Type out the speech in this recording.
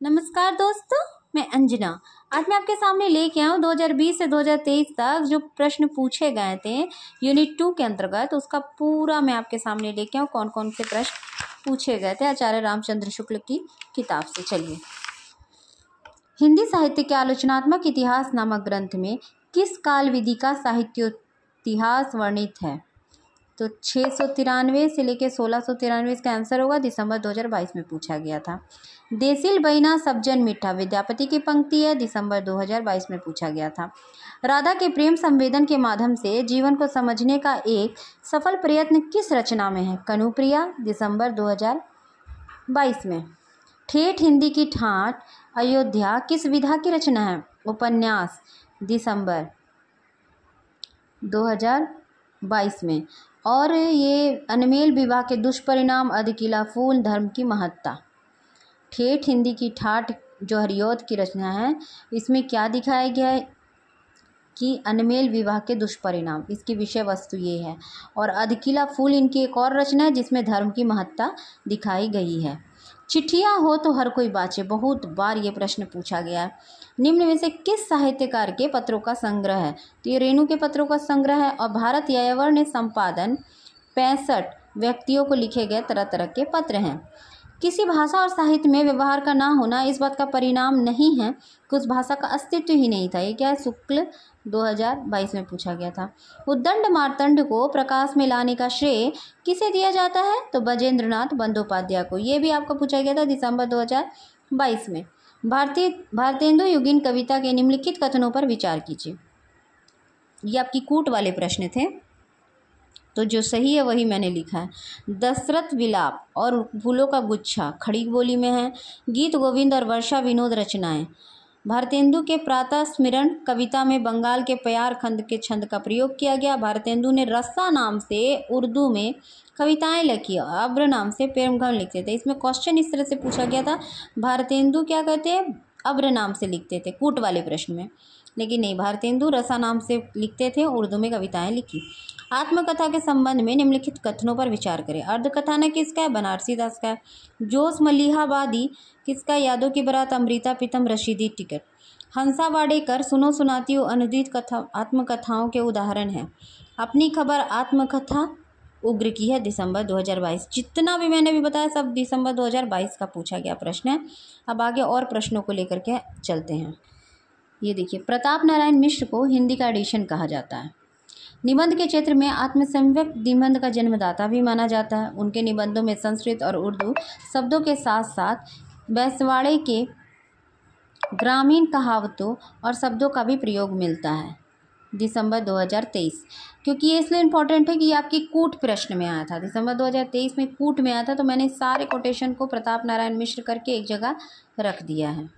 नमस्कार दोस्तों, मैं अंजना। आज मैं आपके सामने लेके आऊँ 2020 से 2023 तक जो प्रश्न पूछे गए थे यूनिट 2 के अंतर्गत, उसका पूरा मैं आपके सामने लेके आऊँ कौन कौन से प्रश्न पूछे गए थे आचार्य रामचंद्र शुक्ल की किताब से। चलिए, हिंदी साहित्य के आलोचनात्मक इतिहास नामक ग्रंथ में किस काल विधि का साहित्योतिहास वर्णित है? तो 693 से लेकर 1693 इसका आंसर होगा। दिसंबर 2022 में पूछा गया था। देसिल बैना सबजन मीठा विद्यापति की पंक्ति है। दिसंबर 2022 में पूछा गया था। राधा के प्रेम संवेदन के माध्यम से जीवन को समझने का एक सफल प्रयत्न किस रचना में है? कनुप्रिया। दिसंबर 2022 में। ठेठ हिंदी की ठाठ अयोध्या किस विधा की रचना है? उपन्यास। दिसंबर 2022 में। और ये अनमेल विवाह के दुष्परिणाम, अधकिला फूल, धर्म की महत्ता। ठेठ हिंदी की ठाठ जो हरिऔध की रचना है, इसमें क्या दिखाया गया है कि अनमेल विवाह के दुष्परिणाम, इसकी विषय वस्तु ये है। और अधकिला फूल इनकी एक और रचना है जिसमें धर्म की महत्ता दिखाई गई है। चिट्ठियाँ हो तो हर कोई बाँचे, बहुत बार ये प्रश्न पूछा गया है। निम्न में से किस साहित्यकार के पत्रों का संग्रह है? तो ये रेणु के पत्रों का संग्रह है। और भारत यायावर ने संपादन 65 व्यक्तियों को लिखे गए तरह तरह के पत्र हैं। किसी भाषा और साहित्य में व्यवहार का ना होना इस बात का परिणाम नहीं है कि उस भाषा का अस्तित्व ही नहीं था। ये क्या है? शुक्ल 2022 में पूछा गया था। उद्दंड मार्तंड को प्रकाश में लाने का श्रेय किसे दिया जाता है? तो बजेंद्रनाथ बंदोपाध्याय को। ये भी आपको पूछा गया था दिसंबर 2022 में। भारतेंदु युगीन कविता के निम्नलिखित कथनों पर विचार कीजिए। ये आपकी कूट वाले प्रश्न थे, तो जो सही है वही मैंने लिखा है। दशरथ विलाप और फूलों का गुच्छा खड़ी बोली में है। गीत गोविंद और वर्षा विनोद रचनाएं। भारतेंदु के प्रातः स्मरण कविता में बंगाल के प्यार खंड के छंद का प्रयोग किया गया। भारतेंदु ने रस्सा नाम से उर्दू में कविताएं लिखी और अब्र नाम से प्रेमघन लिखते थे। इसमें क्वेश्चन इस तरह से पूछा गया था, भारतेंदु क्या कहते हैं? अब्र नाम से लिखते थे कूट वाले प्रश्न में, लेकिन नहीं, भारतेंदु रसा नाम से लिखते थे, उर्दू में कविताएं लिखी। आत्मकथा के संबंध में निम्नलिखित कथनों पर विचार करें। अर्धकथानक किसका है? बनारसी दास का है। जोश मलिहाबादी किसका? यादों की बारात, अमृता प्रीतम, रशीदी टिकट। हंसा वाडेकर सुनो सुनाती हूँ अनुदित कथा आत्मकथाओं के उदाहरण हैं। अपनी खबर आत्मकथा उग्र की है। दिसंबर 2022। जितना भी मैंने भी बताया सब दिसंबर 2022 का पूछा गया प्रश्न है। अब आगे और प्रश्नों को लेकर के चलते हैं। ये देखिए, प्रताप नारायण मिश्र को हिंदी का एडिशन कहा जाता है। निबंध के क्षेत्र में आत्मसंव्यक्त निबंध का जन्मदाता भी माना जाता है। उनके निबंधों में संस्कृत और उर्दू शब्दों के साथ साथ बैसवाड़े के ग्रामीण कहावतों और शब्दों का भी प्रयोग मिलता है। दिसंबर 2023, क्योंकि ये इसलिए इम्पोर्टेंट है कि ये आपकी कूट प्रश्न में आया था। दिसंबर 2023 में कूट में आया था, तो मैंने सारे कोटेशन को प्रताप नारायण मिश्र करके एक जगह रख दिया है।